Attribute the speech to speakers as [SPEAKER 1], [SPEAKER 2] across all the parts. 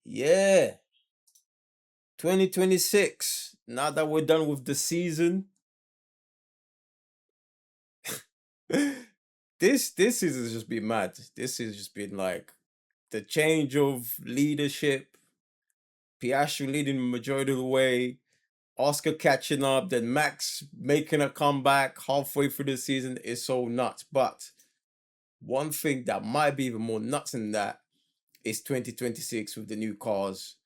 [SPEAKER 1] Yeah, 2026. Now that we're done with the season, this season's just been mad. This has just been like the change of leadership, Piastri leading the majority of the way, Oscar catching up, then Max making a comeback halfway through the season is so nuts. But one thing that might be even more nuts than that is 2026 with the new cars.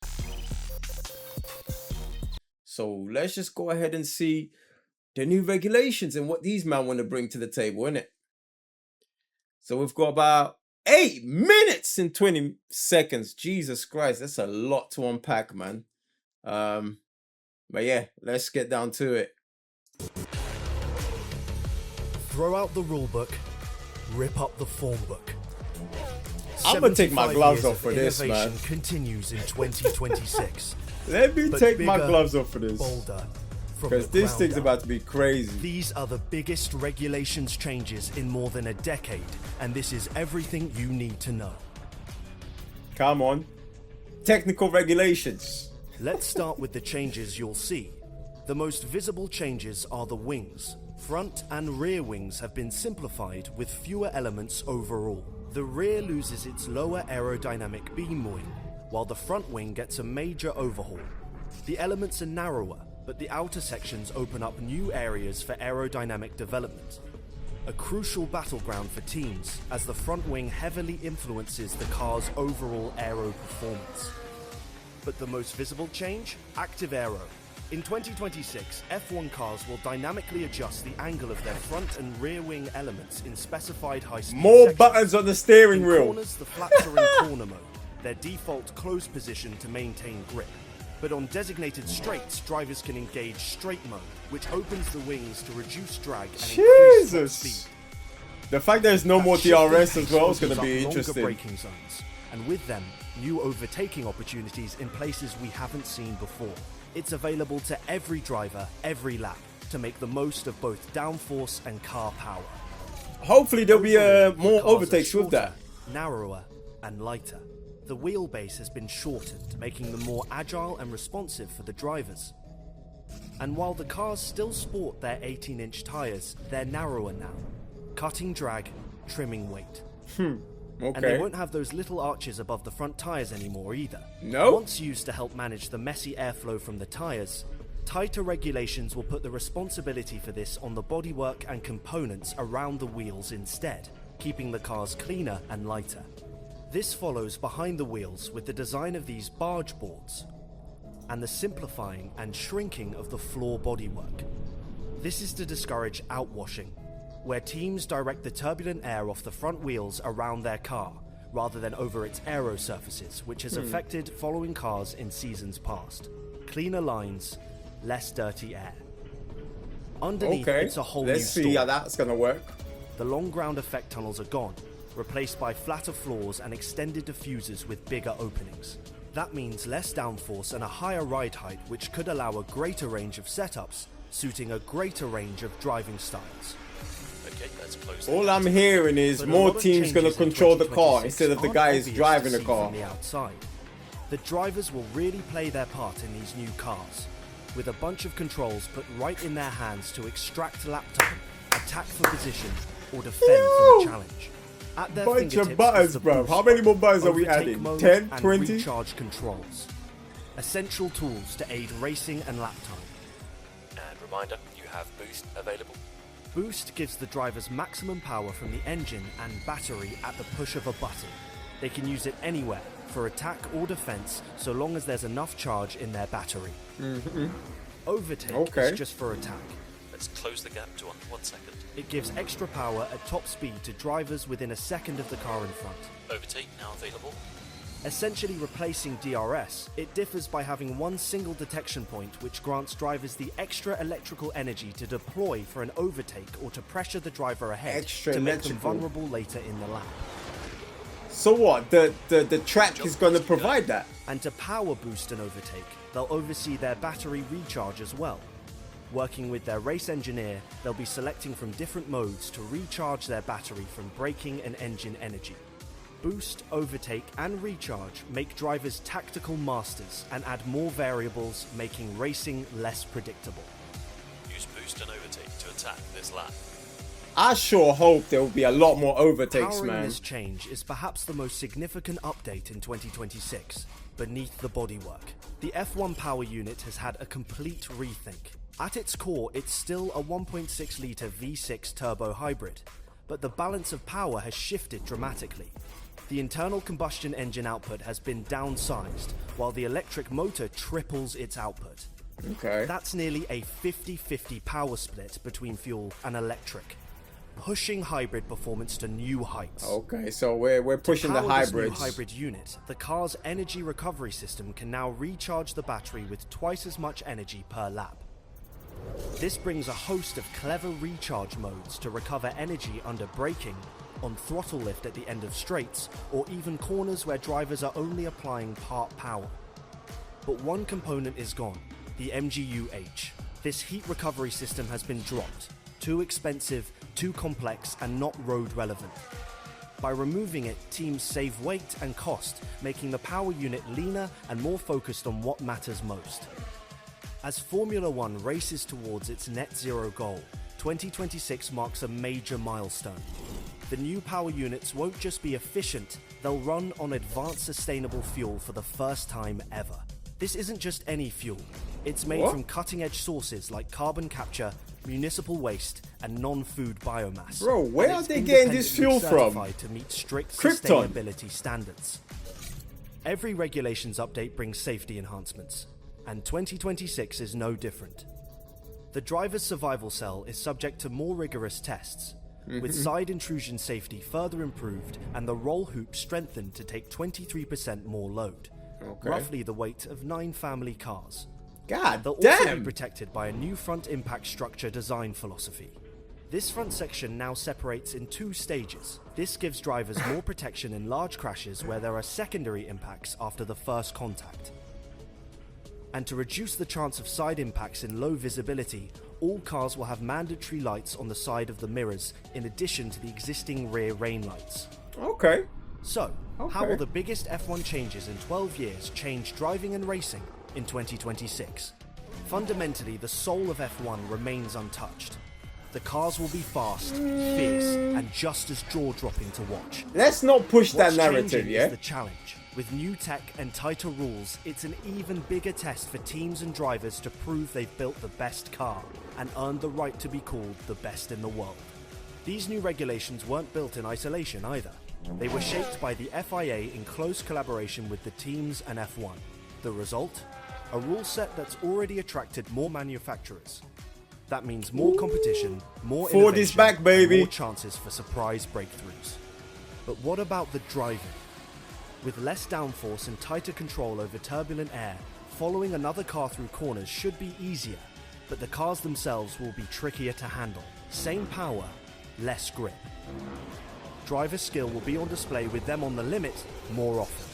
[SPEAKER 1] So let's just go ahead and see the new regulations and what these men want to bring to the table, innit? So we've got about 8 minutes and 20 seconds. Jesus Christ, that's a lot to unpack, man. But yeah, let's get down to it.
[SPEAKER 2] Throw out the rule book, rip up the form book.
[SPEAKER 1] I'm gonna take my
[SPEAKER 2] 75
[SPEAKER 1] gloves
[SPEAKER 2] years
[SPEAKER 1] off
[SPEAKER 2] of
[SPEAKER 1] for this, man.
[SPEAKER 2] innovation continues in 2026.
[SPEAKER 1] Let me
[SPEAKER 2] But
[SPEAKER 1] take my
[SPEAKER 2] bigger,
[SPEAKER 1] gloves off for this.
[SPEAKER 2] bolder, from
[SPEAKER 1] Because
[SPEAKER 2] the
[SPEAKER 1] this
[SPEAKER 2] ground
[SPEAKER 1] thing's
[SPEAKER 2] up.
[SPEAKER 1] about to be crazy.
[SPEAKER 2] These are the biggest regulations changes in more than a decade, and this is everything you need to know.
[SPEAKER 1] Come on. Technical regulations.
[SPEAKER 2] Let's start with the changes you'll see. The most visible changes are the wings. Front and rear wings have been simplified with fewer elements overall. The rear loses its lower aerodynamic beam wing, while the front wing gets a major overhaul. The elements are narrower, but the outer sections open up new areas for aerodynamic development. A crucial battleground for teams, as the front wing heavily influences the car's overall aero performance. But the most visible change? Active aero. In 2026, F1 cars will dynamically adjust the angle of their front and rear wing elements in specified high-speed
[SPEAKER 1] More
[SPEAKER 2] sections.
[SPEAKER 1] buttons on the steering
[SPEAKER 2] In
[SPEAKER 1] wheel.
[SPEAKER 2] corners, the flaps are in corner mode, their default closed position to maintain grip. But on designated straights, drivers can engage straight mode, which opens the wings to reduce drag and increase top speed.
[SPEAKER 1] Jesus. The fact there's no more
[SPEAKER 2] That shifting
[SPEAKER 1] DRS as
[SPEAKER 2] pace
[SPEAKER 1] well is going
[SPEAKER 2] opens
[SPEAKER 1] to
[SPEAKER 2] up
[SPEAKER 1] be
[SPEAKER 2] longer
[SPEAKER 1] interesting.
[SPEAKER 2] braking zones, and with them, new overtaking opportunities in places we haven't seen before. It's available to every driver, every lap, to make the most of both downforce and car power.
[SPEAKER 1] Hopefully there'll be
[SPEAKER 2] Overall, the
[SPEAKER 1] more
[SPEAKER 2] cars are
[SPEAKER 1] overtakes with that.
[SPEAKER 2] shorter, narrower, and lighter. The wheelbase has been shortened, making them more agile and responsive for the drivers. And while the cars still sport their 18-inch tyres, they're narrower now, cutting drag, trimming weight. And they
[SPEAKER 1] Okay.
[SPEAKER 2] won't have those little arches above the front tyres anymore either.
[SPEAKER 1] No?
[SPEAKER 2] Once used to help manage the messy airflow from the tyres, tighter regulations will put the responsibility for this on the bodywork and components around the wheels instead, keeping the cars cleaner and lighter. This follows behind the wheels with the design of these barge boards and the simplifying and shrinking of the floor bodywork. This is to discourage outwashing, where teams direct the turbulent air off the front wheels around their car, rather than over its aero surfaces, which has affected following cars in seasons past. Cleaner lines, less dirty air. Underneath,
[SPEAKER 1] Okay.
[SPEAKER 2] it's a whole
[SPEAKER 1] Let's
[SPEAKER 2] new
[SPEAKER 1] see
[SPEAKER 2] story.
[SPEAKER 1] how that's going to work.
[SPEAKER 2] The long ground effect tunnels are gone, replaced by flatter floors and extended diffusers with bigger openings. That means less downforce and a higher ride height, which could allow a greater range of setups, suiting a greater range of driving styles.
[SPEAKER 3] Okay, let's close
[SPEAKER 1] All
[SPEAKER 3] the
[SPEAKER 1] I'm hearing is
[SPEAKER 2] But a
[SPEAKER 1] more
[SPEAKER 2] lot of
[SPEAKER 1] teams going to
[SPEAKER 2] changes in
[SPEAKER 1] control the car
[SPEAKER 2] 2026
[SPEAKER 1] instead of the
[SPEAKER 2] aren't
[SPEAKER 1] guys
[SPEAKER 2] obvious
[SPEAKER 1] driving
[SPEAKER 2] to
[SPEAKER 1] the
[SPEAKER 2] see
[SPEAKER 1] car.
[SPEAKER 2] from the outside. The drivers will really play their part in these new cars, with a bunch of controls put right in their hands to extract lap time, attack for position, or defend from a challenge. At their
[SPEAKER 1] Bunch of
[SPEAKER 2] fingertips
[SPEAKER 1] buttons,
[SPEAKER 2] is the
[SPEAKER 1] bruv.
[SPEAKER 2] boost
[SPEAKER 1] How many more
[SPEAKER 2] button,
[SPEAKER 1] buttons are we
[SPEAKER 2] overtake
[SPEAKER 1] adding?
[SPEAKER 2] mode,
[SPEAKER 1] 10,
[SPEAKER 2] and
[SPEAKER 1] 20?
[SPEAKER 2] recharge controls. Essential tools to aid racing and lap time.
[SPEAKER 3] And reminder, you have boost available.
[SPEAKER 2] Boost gives the drivers maximum power from the engine and battery at the push of a button. They can use it anywhere, for attack or defense, so long as there's enough charge in their battery. Overtake
[SPEAKER 1] Okay.
[SPEAKER 2] is just for attack.
[SPEAKER 3] Let's close the gap to under 1 second.
[SPEAKER 2] It gives extra power at top speed to drivers within a second of the car in front.
[SPEAKER 3] Overtake now available.
[SPEAKER 2] Essentially replacing DRS, it differs by having one single detection point which grants drivers the extra electrical energy to deploy for an overtake or to pressure the driver ahead
[SPEAKER 1] Extra
[SPEAKER 2] to make them
[SPEAKER 1] electrical.
[SPEAKER 2] vulnerable later in the lap.
[SPEAKER 1] So what? The track is going to provide that.
[SPEAKER 2] And to power boost and overtake, they'll oversee their battery recharge as well. Working with their race engineer, they'll be selecting from different modes to recharge their battery from braking and engine energy. Boost, overtake, and recharge make drivers tactical masters and add more variables, making racing less predictable.
[SPEAKER 3] Use boost and overtake to attack this lap.
[SPEAKER 1] I sure hope there will be a lot more overtakes,
[SPEAKER 2] Powering
[SPEAKER 1] man.
[SPEAKER 2] this change is perhaps the most significant update in 2026, beneath the bodywork. The F1 power unit has had a complete rethink. At its core, it's still a 1.6-litre V6 turbo hybrid, but the balance of power has shifted dramatically. The internal combustion engine output has been downsized, while the electric motor triples its output.
[SPEAKER 1] Okay.
[SPEAKER 2] That's nearly a 50-50 power split between fuel and electric, pushing hybrid performance to new heights.
[SPEAKER 1] Okay, so we're pushing the
[SPEAKER 2] To power this new
[SPEAKER 1] hybrids.
[SPEAKER 2] hybrid unit, the car's energy recovery system can now recharge the battery with twice as much energy per lap. This brings a host of clever recharge modes to recover energy under braking, on throttle lift at the end of straights, or even corners where drivers are only applying part power. But one component is gone, the MGU-H. This heat recovery system has been dropped. Too expensive, too complex, and not road relevant. By removing it, teams save weight and cost, making the power unit leaner and more focused on what matters most. As Formula One races towards its net zero goal, 2026 marks a major milestone. The new power units won't just be efficient, they'll run on advanced sustainable fuel for the first time ever. This isn't just any fuel. It's made from cutting-edge sources like carbon capture, municipal waste, and non-food biomass.
[SPEAKER 1] Bro, where
[SPEAKER 2] And
[SPEAKER 1] are
[SPEAKER 2] it's
[SPEAKER 1] they getting this fuel
[SPEAKER 2] independently
[SPEAKER 1] from?
[SPEAKER 2] certified to meet strict
[SPEAKER 1] Krypton.
[SPEAKER 2] sustainability standards. Every regulations update brings safety enhancements, and 2026 is no different. The driver's survival cell is subject to more rigorous tests, with side intrusion safety further improved and the roll hoop strengthened to take 23% more load, roughly the weight of 9 family cars.
[SPEAKER 1] God
[SPEAKER 2] They'll also be
[SPEAKER 1] damn.
[SPEAKER 2] protected by a new front impact structure design philosophy. This front section now separates in 2 stages. This gives drivers more protection in large crashes where there are secondary impacts after the first contact. And to reduce the chance of side impacts in low visibility, all cars will have mandatory lights on the side of the mirrors in addition to the existing rear rain lights.
[SPEAKER 1] Okay.
[SPEAKER 2] So, how
[SPEAKER 1] Okay.
[SPEAKER 2] will the biggest F1 changes in 12 years change driving and racing in 2026? Fundamentally, the soul of F1 remains untouched. The cars will be fast, fierce, and just as jaw-dropping to watch.
[SPEAKER 1] Let's not push that
[SPEAKER 2] What's
[SPEAKER 1] narrative,
[SPEAKER 2] changing
[SPEAKER 1] yeah?
[SPEAKER 2] is the challenge. With new tech and tighter rules, it's an even bigger test for teams and drivers to prove they've built the best car and earned the right to be called the best in the world. These new regulations weren't built in isolation either. They were shaped by the FIA in close collaboration with the teams and F1. The result? A rule set that's already attracted more manufacturers. That means more competition, more
[SPEAKER 1] Ford is
[SPEAKER 2] innovation,
[SPEAKER 1] back,
[SPEAKER 2] and
[SPEAKER 1] baby.
[SPEAKER 2] more chances for surprise breakthroughs. But what about the driving? With less downforce and tighter control over turbulent air, following another car through corners should be easier, but the cars themselves will be trickier to handle. Same power, less grip. Driver skill will be on display with them on the limit more often.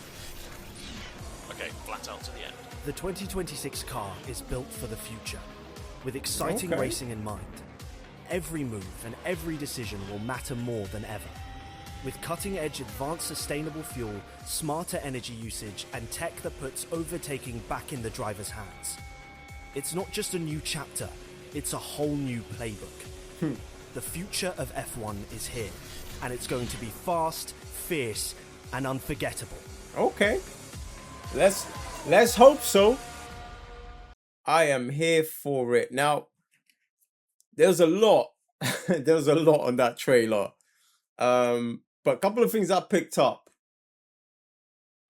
[SPEAKER 3] Okay, flat out to the end.
[SPEAKER 2] The 2026 car is built for the future, with exciting
[SPEAKER 1] Okay.
[SPEAKER 2] racing in mind. Every move and every decision will matter more than ever. With cutting-edge advanced sustainable fuel, smarter energy usage, and tech that puts overtaking back in the driver's hands. It's not just a new chapter, it's a whole new playbook. The future of F1 is here, and it's going to be fast, fierce, and unforgettable.
[SPEAKER 1] Okay. Let's hope so. I am here for it. Now, there's a lot. There's a lot on that trailer. But a couple of things I picked up.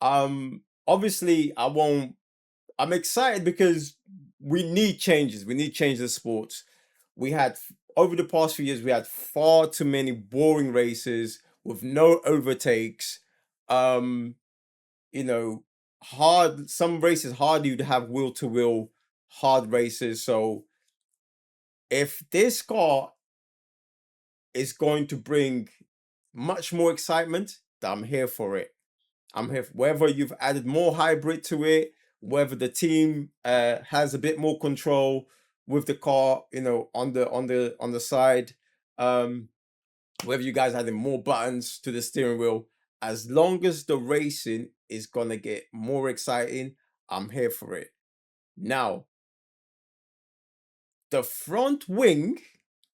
[SPEAKER 1] Obviously I'm excited because we need changes. We need changes in sports. We had over the past few years, we had far too many boring races with no overtakes. Hard some races hard you to have wheel to wheel hard races. So if this car is going to bring much more excitement, I'm here for it. I'm here whether you've added more hybrid to it, whether the team has a bit more control with the car, on the side, whether you guys adding more buttons to the steering wheel. as long as the racing is gonna get more exciting, I'm here for it. Now, the front wing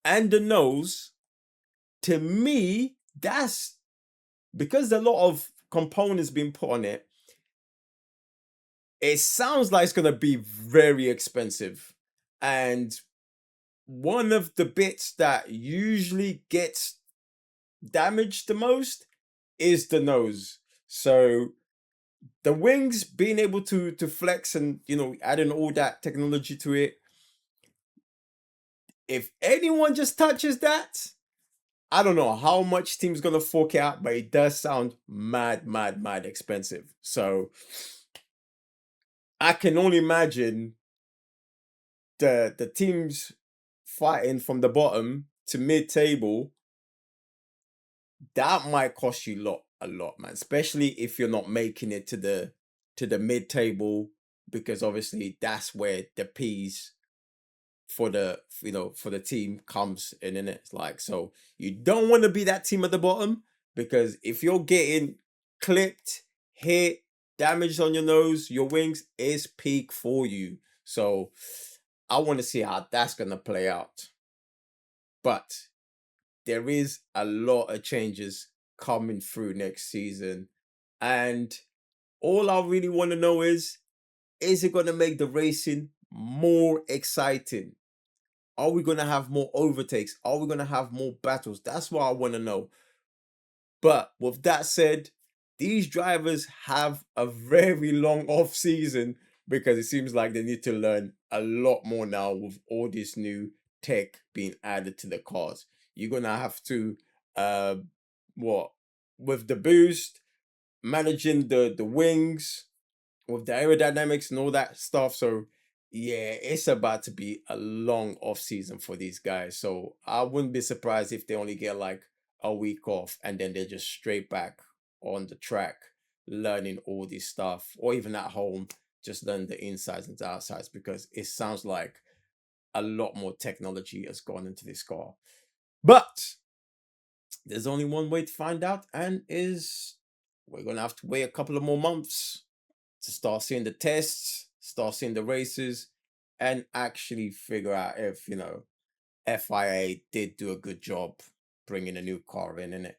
[SPEAKER 1] and the nose, to me, that's because a lot of components being put on it. It sounds like it's gonna be very expensive. And one of the bits that usually gets damaged the most is the nose. So the wings being able to flex and adding all that technology to it, if anyone just touches that, I don't know how much team's gonna fork out, but it does sound mad, mad, mad expensive. So I can only imagine the teams fighting from the bottom to mid-table. That might cost you a lot, man. Especially if you're not making it to the mid-table, because obviously that's where the P's for the team comes in, and it's like, so you don't want to be that team at the bottom, because if you're getting clipped, hit, damaged on your nose, your wings is peak for you. So I want to see how that's gonna play out. But there is a lot of changes coming through next season, and all I really want to know is it gonna make the racing more exciting? Are we going to have more overtakes? Are we going to have more battles? That's what I want to know. But with that said, these drivers have a very long off season, because it seems like they need to learn a lot more now with all this new tech being added to the cars. You're going to have to, uh, what, with the boost, managing the wings, with the aerodynamics and all that stuff. So yeah, it's about to be a long off season for these guys. So I wouldn't be surprised if they only get like a week off and then they're just straight back on the track learning all this stuff, or even at home just learn the insides and the outsides, because it sounds like a lot more technology has gone into this car. But there's only one way to find out, and is we're gonna have to wait a couple of more months to start seeing the tests, start seeing the races, and actually figure out if FIA did do a good job bringing a new car in it.